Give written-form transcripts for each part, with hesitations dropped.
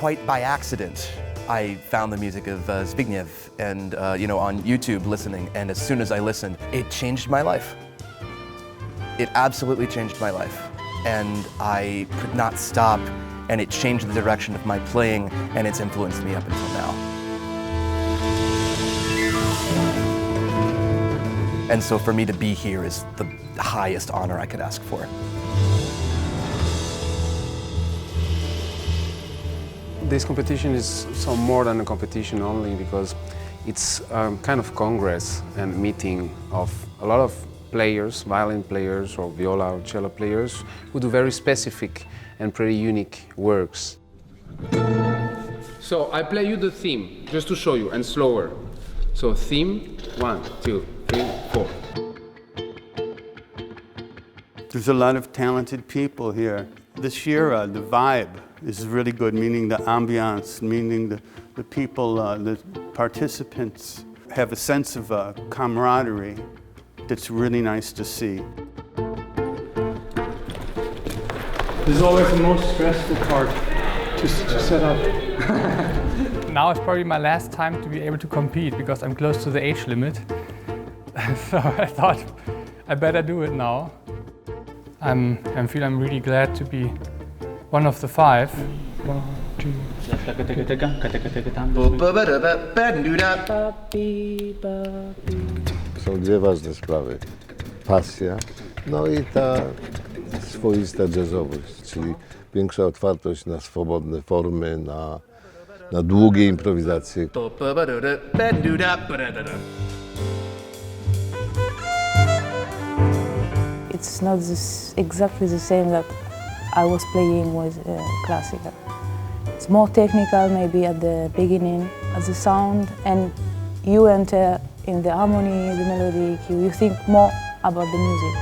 quite by accident, I found the music of Zbigniew and on YouTube listening, and as soon as I listened, it changed my life. It absolutely changed my life, and I could not stop, and it changed the direction of my playing, and it's influenced me up until now. And so for me to be here is the highest honor I could ask for. This competition is so more than a competition only because it's kind of congress and meeting of a lot of players, violin players or viola or cello players who do very specific and pretty unique works. So I play you the theme just to show you and slower. So theme, 1, 2, 3, 4. There's a lot of talented people here. This year, the vibe is really good, meaning the ambiance, meaning the people, the participants have a sense of camaraderie that's really nice to see. This is always the most stressful part, to set up. Now is probably my last time to be able to compete because I'm close to the age limit. So I thought I better do it now. I'm really glad to be one of the 5. 1, 2. Są dwie ważne sprawy. Pasja, no i ta swoista jazzowość, czyli większa otwartość na swobodne formy, na długie improwizacje. It's not exactly the same that I was playing with classical. It's more technical maybe at the beginning, as the sound, and you enter in the harmony, the melody, you think more about the music.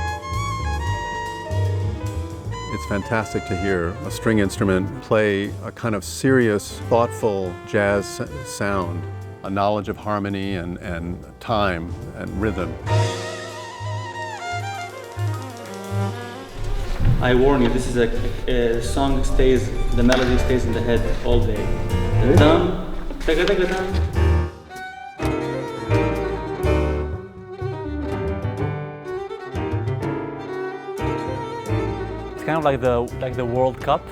It's fantastic to hear a string instrument play a kind of serious, thoughtful jazz sound, a knowledge of harmony and time and rhythm. I warn you, this is a song stays, the melody stays in the head all day. Dum, taka, taka, dum. It's kind of like the World Cup.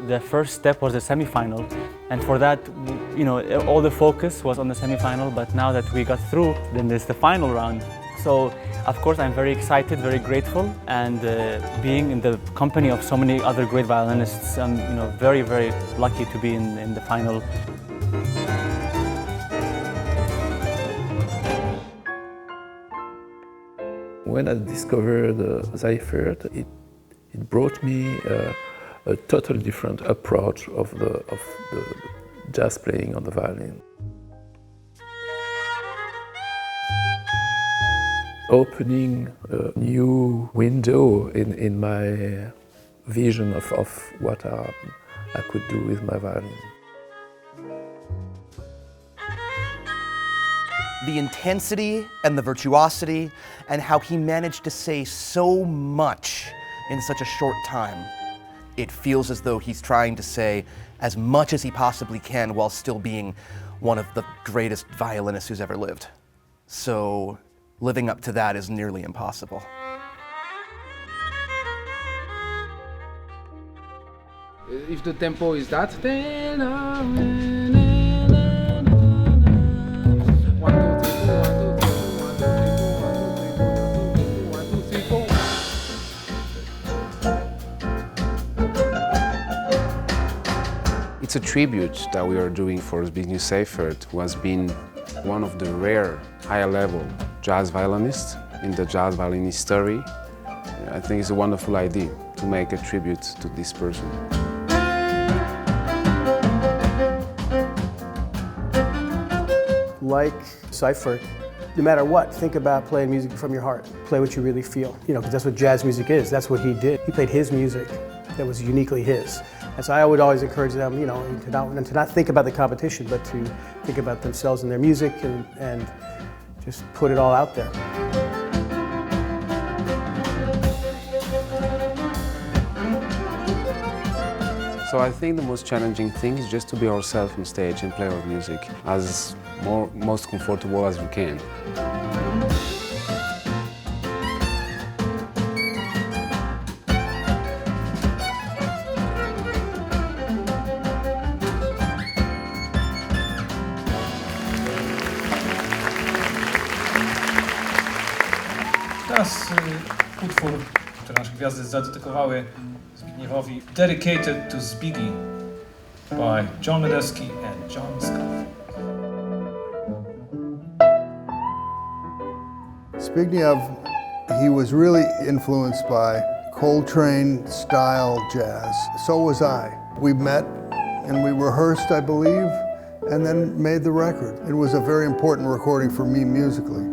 The first step was the semi-final, and for that, all the focus was on the semi-final. But now that we got through, then there's the final round. So, of course, I'm very excited, very grateful, and being in the company of so many other great violinists, I'm very, very lucky to be in the final. When I discovered Seifert, it brought me a totally different approach of the jazz playing on the violin. Opening a new window in my vision of what I could do with my violin. The intensity and the virtuosity and how he managed to say so much in such a short time. It feels as though he's trying to say as much as he possibly can while still being one of the greatest violinists who's ever lived. So living up to that is nearly impossible. If the tempo is that, it's a tribute that we are doing for Zbigniew Seifert, who has been one of the rare high-level jazz violinists in the jazz violin history. I think it's a wonderful idea to make a tribute to this person. Like Seifert, no matter what, think about playing music from your heart. Play what you really feel, because that's what jazz music is. That's what he did. He played his music that was uniquely his. And so I would always encourage them, to not think about the competition, but to think about themselves and their music and just put it all out there. So I think the most challenging thing is just to be ourselves on stage and play our music as most comfortable as we can. Teraz utwór, który nasze gwiazdy zadedykowały Zbigniewowi, Dedicated to Zbiggie by John Medeski and John Scofield. Zbigniew, he was really influenced by Coltrane-style jazz. So was I. We met and we rehearsed, I believe, and then made the record. It was a very important recording for me musically.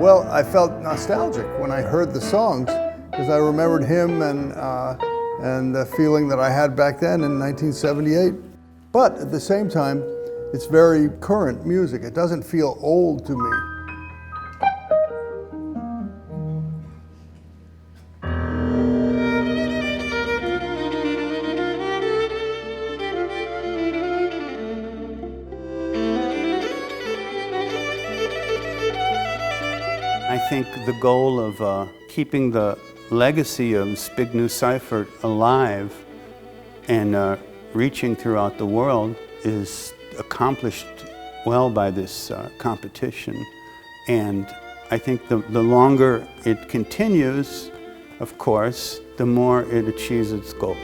Well, I felt nostalgic when I heard the songs because I remembered him and the feeling that I had back then in 1978. But at the same time, it's very current music. It doesn't feel old to me. I think the goal of keeping the legacy of Zbigniew Seifert alive and reaching throughout the world is accomplished well by this competition. And I think the longer it continues, of course, the more it achieves its goal.